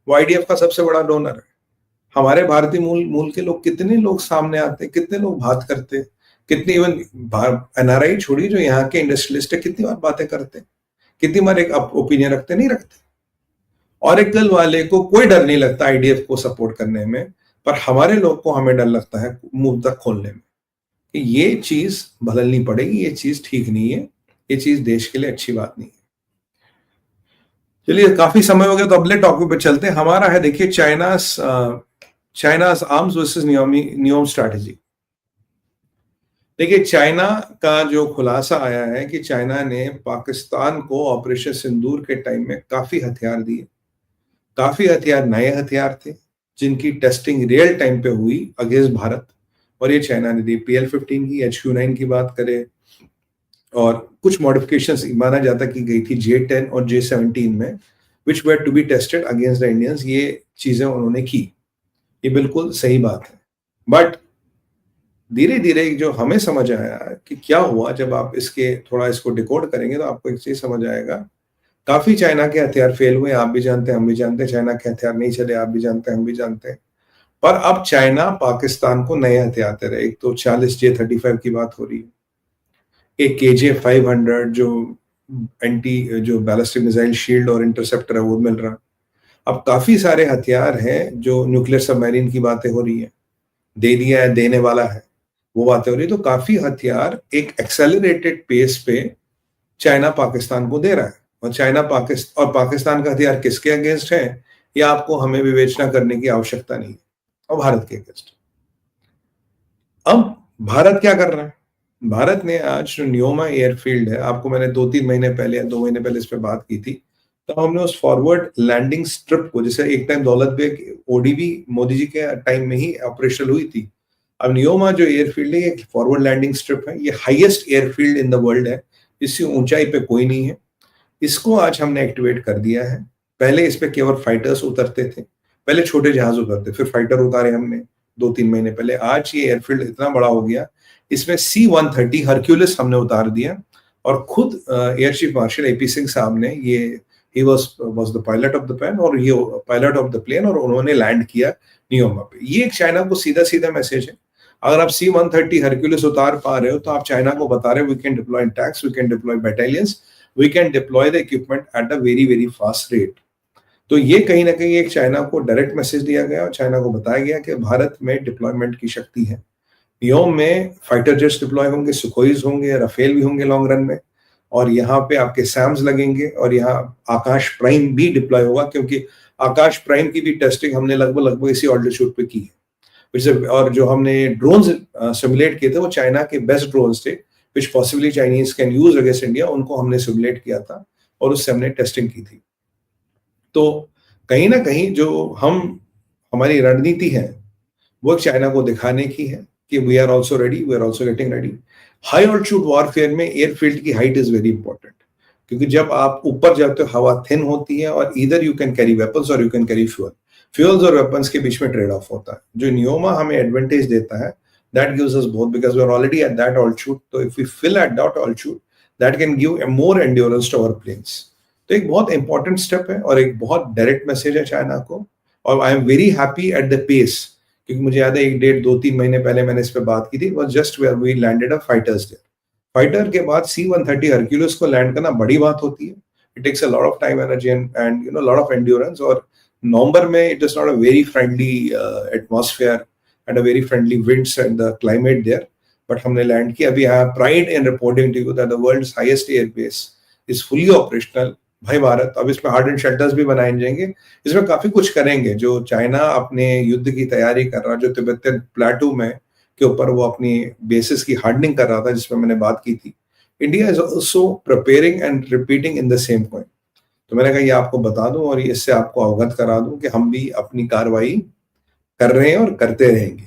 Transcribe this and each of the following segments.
वो आईडीएफ का सबसे बड़ा डोनर है। हमारे भारतीय मूल मूल के लोग, कितने लोग सामने आते हैं, कितने लोग बात करते हैं, कितनी इवन एनआरआई छोड़ी, जो यहाँ के इंडस्ट्रियलिस्ट है, कितनी बार बातें करते हैं, कितनी बार एक ओपिनियन रखते, नहीं रखते। ऑरेकल वाले को कोई डर नहीं लगता आईडीएफ को सपोर्ट करने में, पर हमारे लोग को, हमें डर लगता है मुंह तक खोलने में कि ये चीज बदलनी पड़ेगी, ये चीज ठीक नहीं है, ये चीज देश के लिए अच्छी बात नहीं है। चलिए, काफी समय हो गया, तो अगले टॉपिक पे चलते हैं। हमारा है, देखिए, चाइना's आर्म्स वर्सेस नियोम स्ट्रैटेजी। देखिए, चाइना का जो खुलासा आया है कि चाइना ने पाकिस्तान को ऑपरेशन सिंदूर के टाइम में काफी हथियार दिए, काफी हथियार नए हथियार थे जिनकी टेस्टिंग रियल टाइम पे हुई अगेंस्ट भारत, और ये चाइना ने दी। PL-15 की, HQ-9 की बात करें, और कुछ मॉडिफिकेशंस माना जाता की गई थी J-10 और J-17 में, which were to be tested against the Indians. ये चीजें उन्होंने की, ये बिल्कुल सही बात है। बट धीरे धीरे जो हमें समझ आया कि क्या हुआ, जब आप थोड़ा इसको डिकोड करेंगे तो आपको एक चीज समझ आएगा। काफी चाइना के हथियार फेल हुए, आप भी जानते हैं, हम भी जानते हैं। चाइना के हथियार नहीं चले, आप भी जानते हैं, हम भी जानते हैं। पर अब चाइना पाकिस्तान को नए हथियार दे रहे। एक तो 40 J-35 की बात हो रही है, एक KJ-500 जो बैलिस्टिक मिसाइल शील्ड और इंटरसेप्टर है, वो मिल रहा। अब काफी सारे हथियार हैं, जो न्यूक्लियर सबमरीन की बातें हो रही है, दे दिया है, देने वाला है, वो बातें हो रही है। तो काफी हथियार एक एक्सेलरेटेड पेस पे चाइना पाकिस्तान को दे रहा है, और पाकिस्तान का हथियार किसके अगेंस्ट है, या आपको हमें विवेचना करने की आवश्यकता नहीं है, और भारत के अगेंस्ट। अब भारत क्या कर रहा है? भारत ने आज जो न्योमा एयरफील्ड है, आपको मैंने 2-3 महीने पहले या 2 महीने पहले इस पे बात की थी, तो हमने उस फॉरवर्ड लैंडिंग स्ट्रिप को, जैसे एक टाइम दौलत बेग ODV मोदी जी के टाइम में ही ऑपरेशनल हुई थी, अब न्योमा जो एयरफील्ड है, ये फॉरवर्ड लैंडिंग स्ट्रिप है, ये highest airfield in the world है, इससे ऊंचाई पे कोई नहीं है। इसको आज हमने एक्टिवेट कर दिया है। पहले इस पे केवल फाइटर्स उतरते थे, पहले छोटे जहाज उतरते, फिर फाइटर उतारे हमने 2-3 महीने पहले। आज ये एयरफील्ड इतना बड़ा हो गया, इसमें C-130 हरक्यूलिस हमने उतार दिया, और खुद air chief marshal AP Singh साहब ने, he was the pilot of the plane, और ये पायलट ऑफ द प्लेन, और उन्होंने लैंड किया न्योमा पे। ये एक चाइना को सीधा सीधा मैसेज है। अगर आप C-130 हरक्यूलिस उतार पा रहे हो, तो आप चाइना को बता रहे हो, we can deploy tanks, we can deploy battalions, we can deploy the equipment at a very very fast rate. तो ये कहीं ना कहीं एक चाइना को डायरेक्ट मैसेज दिया गया, और चाइना को बताया गया कि भारत में डिप्लॉयमेंट की शक्ति है। न्योम में फाइटर जेट्स डिप्लॉय होंगे, सुखोईज होंगे, राफेल भी होंगे लॉन्ग रन में, और यहाँ पे आपके सैम्स लगेंगे, और यहाँ आकाश प्राइम भी डिप्लॉय होगा, क्योंकि आकाश प्राइम की भी टेस्टिंग हमने लगभग इसी ऑल्टीट्यूड पे की है। और जो हमने ड्रोन्स सिमुलेट किए थे, वो चाइना के बेस्ट ड्रोन्स थे, which possibly Chinese can use against India, उनको हमने सिमुलेट किया था, और उससे हमने टेस्टिंग की थी। तो कहीं ना कहीं जो हमारी रणनीति है, वो चाइना को दिखाने की है कि we are also ready, we are also getting ready. High altitude warfare में एयरफील्ड की हाइट इज वेरी इंपॉर्टेंट, क्योंकि जब आप ऊपर जाते हो, हवा थिन होती है, और इधर यू कैन कैरी वेपन्स और यू कैन कैरी फ्यूल्स और वेपन्स के बीच में ट्रेड ऑफ होता है। जो न्योमा हमें एडवांटेज देता है, that gives us both, because we are already at that altitude. तो if we fill at that altitude, that can give a more endurance to our planes. तो एक बहुत इंपॉर्टेंट स्टेप है, और एक बहुत डायरेक्ट मैसेज है चाइना को, और I am very happy at the pace, क्योंकि मुझे याद है 1-1.5-2-3 महीने पहले मैंने इस पे बात की थी, was just where we landed a fighters there. Fighter के बाद C-130 हरक्यूलिस को लैंड करना बड़ी बात होती है। It takes a lot of time, energy and lot of endurance, और नवंबर में it is not a very friendly atmosphere and a very friendly winds and the climate there, but हमने land किया। अभी I have pride in reporting to you that the world's highest air base is fully operational. भाई भारत, अब इसमें harden shelters भी बनाए जाएंगे, इसमें काफी कुछ करेंगे। जो चाइना अपने युद्ध की तैयारी कर रहा, जो तिब्बतियन प्लेटू में के ऊपर वो अपनी बेसिस की हार्डनिंग कर रहा था, जिसमें मैंने बात की थी, India is also preparing and repeating in the same point. तो मैंने कहा ये आपको बता दूं, और इससे आपको अवगत करा दूं कि हम भी अपनी कार्रवाई कर रहे हैं और करते रहेंगे।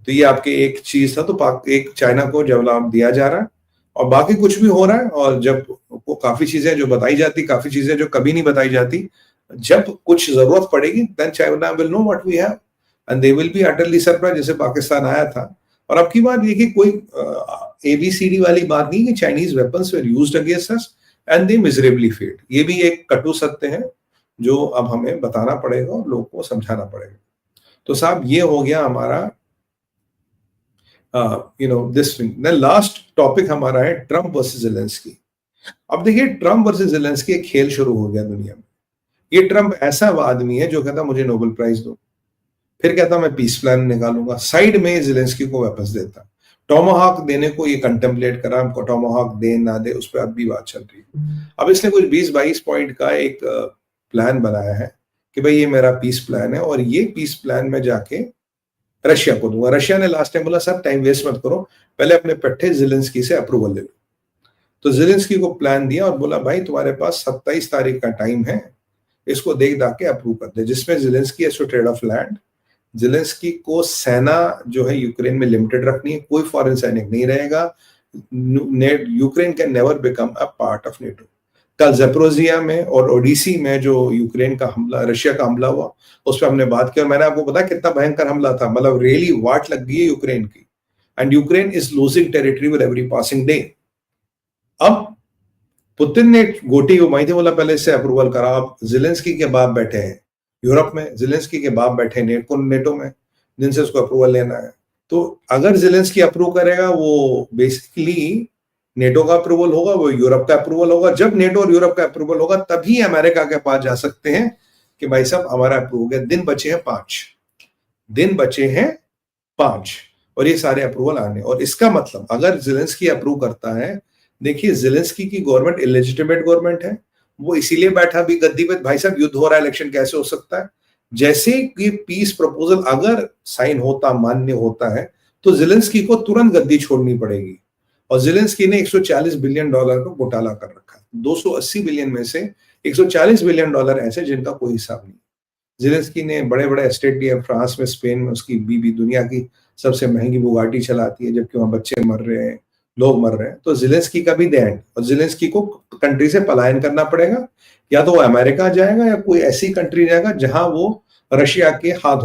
तो ये आपके एक चीज था, तो एक चाइना को जवाब दिया जा रहा है, और बाकी कुछ भी हो रहा है। और जब वो काफी चीजें जो बताई जाती, काफी चीजें जो कभी नहीं बताई जाती, जब कुछ जरूरत पड़ेगी, then China will know what we have and they will be utterly surprise, जैसे पाकिस्तान आया था। और अब की बात ये कि कोई ABCD वाली बात नहीं कि Chinese weapons were used against us and they miserably failed. ये भी एक कटु सत्य है, जो अब हमें बताना पड़ेगा और लोगों को समझाना पड़ेगा। तो साहब ये हो गया हमारा दिस थिंग। लास्ट टॉपिक हमारा है ट्रम्प वर्सेस ज़ेलेंस्की। अब देखिए ट्रम्प वर्सेस ज़ेलेंस्की एक खेल शुरू हो गया दुनिया में। ये ट्रम्प ऐसा आदमी है जो कहता मुझे नोबेल प्राइज दो, फिर कहता मैं पीस प्लान निकालूंगा, साइड में ज़ेलेंस्की को वेपन्स देता। टोमाहॉक देने को ये कंटेम्पलेट करा, हमको टोमाहॉक दे ना दे उस पर अब भी बात चल रही है। अब इसने कुछ 20-22 पॉइंट का एक प्लान बनाया है कि भाई ये मेरा पीस प्लान है और ये पीस प्लान में जाके रशिया को दूंगा। रशिया ने लास्ट टाइम बोला सर टाइम वेस्ट मत करो, पहले अपने पट्टे ज़ेलेंस्की से अप्रूवल ले लो। तो ज़ेलेंस्की को प्लान दिया और बोला भाई तुम्हारे पास 27 तारीख का टाइम है, इसको देख दाख के अप्रूव कर दे, जिसमें Zelensky has to trade off land. Zelensky को सेना जो है यूक्रेन में लिमिटेड रखनी है, कोई फॉरेन सैनिक नहीं रहेगा। Ukraine can never become a part of NATO. कल ज़ेपोरिज़िया में और ओडिसी में जो यूक्रेन का हमला, रशिया का हमला हुआ, उस पर हमने बात की और मैंने आपको बताया कितना भयंकर हमला था, मतलब रियली वाट लग गई है यूक्रेन की। And Ukraine is losing territory with every passing day. अब पुतिन ने गोटी घुमाई थी, बोला पहले इससे अप्रूवल करा। अब ज़ेलेंस्की के बाप बैठे हैं यूरोप में, ज़ेलेंस्की के बाप बैठे हैं नेटो में, जिनसे उसको अप्रूवल लेना है। तो अगर ज़ेलेंस्की अप्रूव करेगा, वो बेसिकली नेटो का अप्रूवल होगा, वो यूरोप का अप्रूवल होगा। जब नेटो और यूरोप का अप्रूवल होगा तभी अमेरिका के पास जा सकते हैं कि भाई साहब हमारा अप्रूव हो गया। दिन बचे हैं 5 दिन बचे हैं 5 और ये सारे अप्रूवल आने। और इसका मतलब अगर ज़ेलेंस्की अप्रूव करता है, देखिए ज़ेलेंस्की की गवर्नमेंट इलेजिटिमेट गवर्नमेंट है, वो इसीलिए बैठा भी गद्दी पे, भाई साहब युद्ध हो रहा है, इलेक्शन कैसे हो सकता है। जैसे ये पीस प्रपोजल अगर साइन होता, मान्य होता है, तो ज़ेलेंस्की को तुरंत गद्दी छोड़नी पड़ेगी। और ज़ेलेंस्की ने $140 बिलियन का घोटाला कर रखा है। 280 बिलियन में से $140 बिलियन ऐसे जिनका कोई हिसाब नहीं। ज़ेलेंस्की ने बड़े-बड़े एस्टेट लिए फ्रांस में, स्पेन में, उसकी बीवी दुनिया की सबसे महंगी बुगाटी चलाती है, जबकि वहां बच्चे मर रहे हैं, लोग मर रहे हैं। तो ज़ेलेंस्की का भी दैंड, और ज़ेलेंस्की को कंट्री से पलायन करना पड़ेगा, या तो वो अमेरिका जाएगा या कोई ऐसी कंट्री जाएगा जहां वो रशिया के हाथ हो।